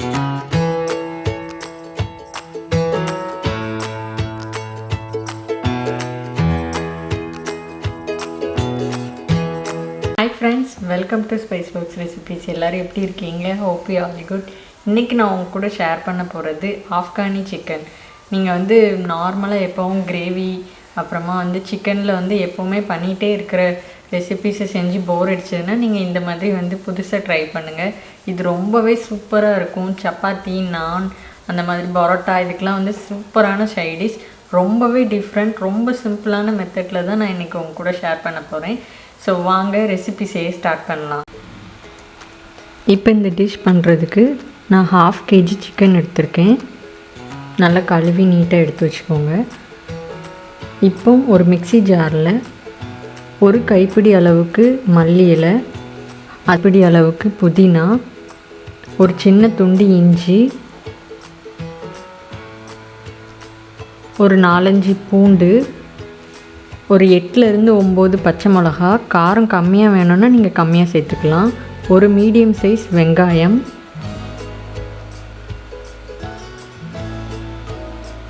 Hi friends, welcome to Spice Works Recipes. எல்லாரும் எப்படி இருக்கீங்க? Hope you all good. இன்னைக்கு நான் உங்க கூட ஷேர் பண்ண போறது ஆப்கானி சிக்கன். நீங்க வந்து நார்மலா எப்பவும் கிரேவி அப்புறமா வந்து சிக்கன்ல வந்து எப்பவுமே பண்ணிட்டே இருக்கிற ரெசிபீஸ் செஞ்சு போர் அடிச்சதுன்னா நீங்க இந்த மாதிரி வந்து புதுசா ட்ரை பண்ணுங்க. இது ரொம்பவே சூப்பரா இருக்கும். சப்பாத்தி, நான் அந்த மாதிரி பரோட்டா இதுக்கெல்லாம் வந்து சூப்பரான சைட் டிஷ். ரொம்பவே டிஃப்ரெண்ட், ரொம்ப சிம்பிளான மெத்தட்ல தான் நான் இன்னைக்கு உங்க கூட ஷேர் பண்ண போறேன். ஸோ வாங்க ரெசிபி செய்ய ஸ்டார்ட் பண்ணலாம். இப்போ இந்த டிஷ் பண்ணுறதுக்கு நான் 1/2 kg சிக்கன் எடுத்திருக்கேன். நல்லா கழுவி நீட்டாக எடுத்து வச்சுக்கோங்க. இப்போ ஒரு மிக்ஸி ஜாரில் ஒரு கைப்பிடி அளவுக்கு மல்லி இலை, அரைப்பிடி அளவுக்கு புதினா, ஒரு சின்ன துண்டு இஞ்சி, ஒரு 4-5 பூண்டு, ஒரு 8லேருந்து 9 பச்சை மிளகா, காரம் கம்மியாக வேணும்னா நீங்கள் கம்மியாக சேர்த்துக்கலாம், ஒரு மீடியம் சைஸ் வெங்காயம்,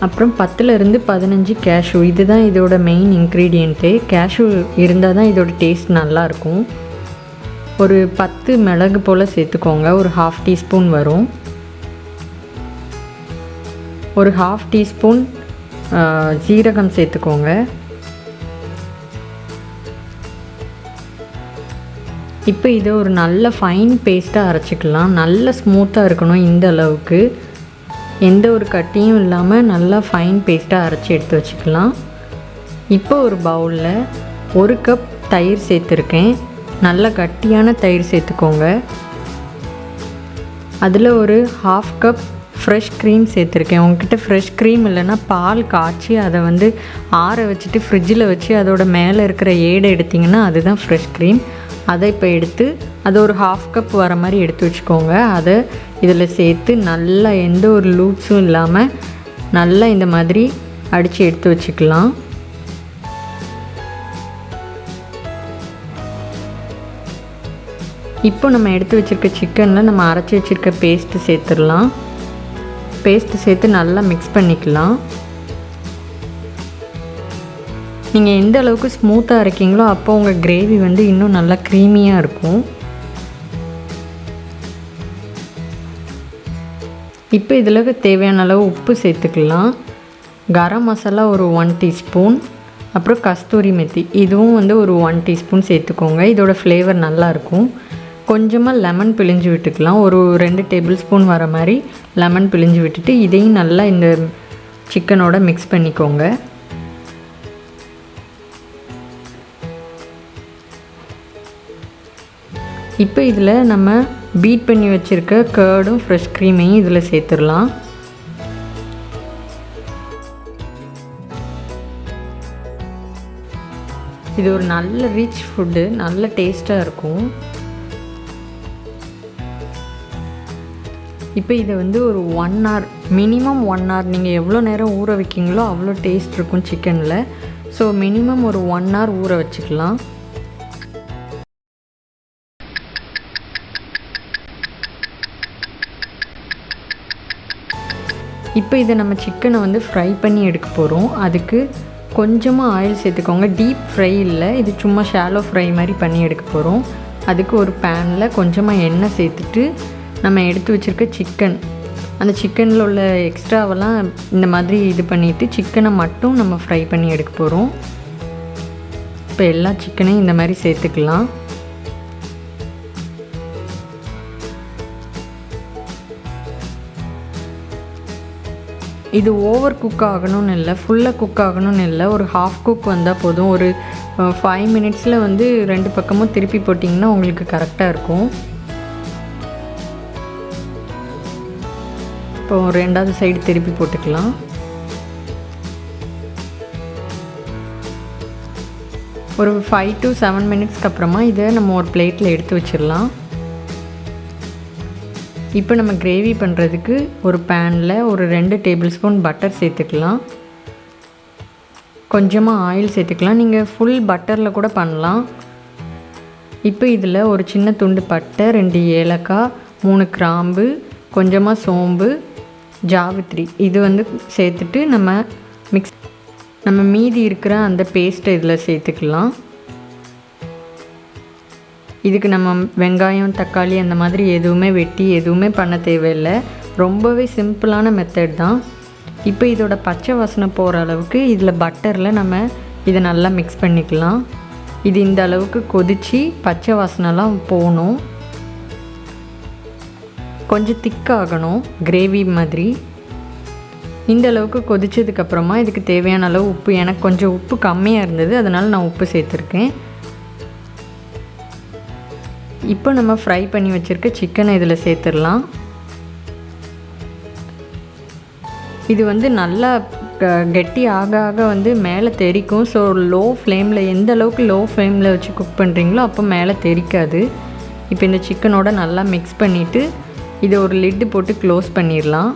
அப்புறம் 10லேருந்து 15 கேஷ்யூ. இதுதான் இதோட மெயின் இன்க்ரீடியண்ட்டு. கேஷ்யூ இருந்தால் தான் இதோட டேஸ்ட் நல்லாயிருக்கும். ஒரு 10 மிளகு போல் சேர்த்துக்கோங்க, ஒரு 1/2 டீஸ்பூன் வரும். ஒரு 1/2 டீஸ்பூன் ஜீரகம் சேர்த்துக்கோங்க. இப்போ இதை ஒரு நல்ல ஃபைன் பேஸ்ட்டாக அரைச்சிக்கலாம். நல்ல ஸ்மூத்தாக இருக்கணும். இந்த அளவுக்கு எந்த ஒரு கட்டியும் இல்லாமல் நல்லா ஃபைன் பேஸ்ட்டாக அரைச்சி எடுத்து வச்சுக்கலாம். இப்போ ஒரு பவுலில் 1 கப் தயிர் சேர்த்துருக்கேன். நல்ல கட்டியான தயிர் சேர்த்துக்கோங்க. அதில் ஒரு 1/2 கப் ஃப்ரெஷ் க்ரீம் சேர்த்துருக்கேன். உங்ககிட்ட ஃப்ரெஷ் க்ரீம் இல்லைன்னா பால் காய்ச்சி அதை வந்து ஆற வச்சுட்டு ஃப்ரிட்ஜில் வச்சு அதோட மேலே இருக்கிற ஏடை எடுத்திங்கன்னா அதுதான் ஃப்ரெஷ் க்ரீம். அதை இப்போ எடுத்து அதை ஒரு 1/2 கப் வர மாதிரி எடுத்து வச்சுக்கோங்க. அதை இதில் சேர்த்து நல்லா எந்த ஒரு லூப்ஸும் இல்லாமல் நல்லா இந்த மாதிரி அடித்து எடுத்து வச்சுக்கலாம். இப்போ நம்ம எடுத்து வச்சுருக்க சிக்கனில் நம்ம அரைச்சி வச்சுருக்க பேஸ்ட்டு சேர்த்துடலாம். பேஸ்ட்டு சேர்த்து நல்லா மிக்ஸ் பண்ணிக்கலாம். நீங்கள் எந்த அளவுக்கு ஸ்மூத்தாக இருக்கீங்களோ அப்போ உங்கள் கிரேவி வந்து இன்னும் நல்லா க்ரீமியாக இருக்கும். இப்போ இதில் தேவையான அளவு உப்பு சேர்த்துக்கலாம். கரம் மசாலா ஒரு 1 டீஸ்பூன், அப்புறம் கஸ்தூரி மெத்தி இதுவும் வந்து ஒரு 1 டீஸ்பூன் சேர்த்துக்கோங்க. இதோட ஃப்ளேவர் நல்லாயிருக்கும். கொஞ்சமாக லெமன் பிழிஞ்சு விட்டுக்கலாம். ஒரு 2 டேபிள் ஸ்பூன் வர மாதிரி லெமன் பிழிஞ்சு விட்டுட்டு இதையும் நல்லா இந்த சிக்கனோட மிக்ஸ் பண்ணிக்கோங்க. இப்போ இதில் நம்ம பீட் பண்ணி வச்சுருக்க கர்டும் ஃப்ரெஷ் க்ரீமையும் இதில் சேர்த்துடலாம். இது ஒரு நல்ல ரிச் ஃபுட்டு, நல்ல டேஸ்ட்டாக இருக்கும். இப்போ இதை வந்து ஒரு 1 hour, மினிமம் 1 hour, நீங்கள் எவ்வளோ நேரம் ஊற வைக்கிங்களோ அவ்வளோ டேஸ்ட் இருக்கும் சிக்கனில். ஸோ மினிமம் ஒரு 1 hour ஊற வச்சுக்கலாம். இப்போ இதை நம்ம சிக்கனை வந்து ஃப்ரை பண்ணி எடுக்க போகிறோம். அதுக்கு கொஞ்சமாக ஆயில் சேர்த்துக்கோங்க. டீப் ஃப்ரை இல்லை, இது சும்மா ஷாலோ ஃப்ரை மாதிரி பண்ணி எடுக்க போகிறோம். அதுக்கு ஒரு பேனில் கொஞ்சமாக எண்ணெய் சேர்த்துட்டு நம்ம எடுத்து வச்சுருக்க சிக்கன், அந்த சிக்கனில் உள்ள எக்ஸ்ட்ராவெல்லாம் இந்த மாதிரி இது பண்ணிவிட்டு சிக்கனை மட்டும் நம்ம ஃப்ரை பண்ணி எடுக்க போகிறோம். இப்போ எல்லா சிக்கனையும் இந்த மாதிரி சேர்த்துக்கலாம். இது ஓவர் குக் ஆகணும்னு இல்லை, ஃபுல்லாக குக் ஆகணும்னு இல்லை, ஒரு 1/2 குக் வந்தால் போதும். ஒரு 5 மினிட்ஸில் வந்து 2 பக்கமும் திருப்பி போட்டிங்கன்னா உங்களுக்கு கரெக்டாக இருக்கும். இப்போ 2வது சைடு திருப்பி போட்டுக்கலாம். ஒரு 5 to 7 மினிட்ஸ்க்கு அப்புறமா இதை நம்ம ஒரு பிளேட்டில் எடுத்து வச்சிடலாம். இப்போ நம்ம கிரேவி பண்ணுறதுக்கு ஒரு பேனில் ஒரு 2 டேபிள் ஸ்பூன் பட்டர் சேர்த்துக்கலாம். கொஞ்சமாக ஆயில் சேர்த்துக்கலாம். நீங்கள் ஃபுல் பட்டரில் கூட பண்ணலாம். இப்போ இதில் ஒரு சின்ன துண்டு பட்டை, 2 ஏலக்காய், 3 கிராம்பு, கொஞ்சமாக சோம்பு, ஜாவித்ரி இது வந்து சேர்த்துட்டு நம்ம மீதி இருக்கிற அந்த பேஸ்ட்டை இதில் சேர்த்துக்கலாம். இதுக்கு நம்ம வெங்காயம், தக்காளி அந்த மாதிரி எதுவுமே வெட்டி எதுவுமே பண்ண தேவையில்லை. ரொம்பவே சிம்பிளான மெத்தட் தான். இப்போ இதோட பச்சை வாசனை போகிற அளவுக்கு இதில் பட்டரில் நம்ம இதை நல்லா மிக்ஸ் பண்ணிக்கலாம். இது இந்த அளவுக்கு கொதித்து பச்சை வாசனைலாம் போகணும். கொஞ்சம் திக்காகணும், கிரேவி மாதிரி. இந்த அளவுக்கு கொதித்ததுக்கப்புறமா இதுக்கு தேவையான அளவு உப்பு, எனக்கு கொஞ்சம் உப்பு கம்மியாக இருந்தது, அதனால் நான் உப்பு சேர்த்துருக்கேன். இப்போ நம்ம ஃப்ரை பண்ணி வச்சுருக்க சிக்கனை இதில் சேர்த்துடலாம். இது வந்து நல்லா கெட்டி ஆக ஆக வந்து மேலே தெறிக்கும். ஸோ லோ ஃப்ளேமில், எந்த அளவுக்கு லோ ஃப்ளேமில் வச்சு குக் பண்ணுறீங்களோ அப்போ மேலே தெறிக்காது. இப்போ இந்த சிக்கனோட நல்லா மிக்ஸ் பண்ணிவிட்டு இதை ஒரு லிட்டு போட்டு க்ளோஸ் பண்ணிடலாம்.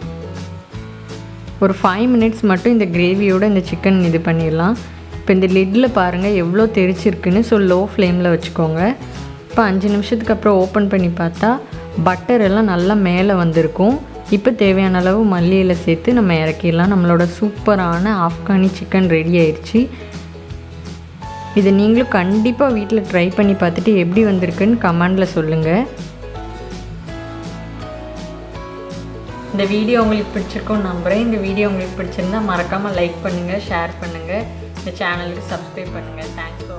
ஒரு 5 மினிட்ஸ் மட்டும் இந்த கிரேவியோட இந்த சிக்கன் இது பண்ணிடலாம். இப்போ இந்த லிட்டில் பாருங்கள் எவ்வளோ தெரிச்சிருக்குன்னு. ஸோ லோ ஃப்ளேமில் வச்சுக்கோங்க. இப்போ 5 நிமிஷத்துக்கு அப்புறம் ஓப்பன் பண்ணி பார்த்தா பட்டர் எல்லாம் நல்லா மேலே வந்திருக்கும். இப்போ தேவையான அளவு மல்லி இலை சேர்த்து நம்ம இறக்கிடலாம். நம்மளோட சூப்பரான ஆப்கானி சிக்கன் ரெடி ஆயிடுச்சு. இதை நீங்களும் கண்டிப்பாக வீட்டில் ட்ரை பண்ணி பார்த்துட்டு எப்படி வந்திருக்குன்னு கமெண்டில் சொல்லுங்கள். இந்த வீடியோ உங்களுக்கு பிடிச்சிருக்கும்னு நம்புகிறேன். இந்த வீடியோ உங்களுக்கு பிடிச்சிருந்தா மறக்காமல் லைக் பண்ணுங்கள், ஷேர் பண்ணுங்கள், இந்த சேனலுக்கு சப்ஸ்கிரைப் பண்ணுங்கள். தேங்க்ஸ்.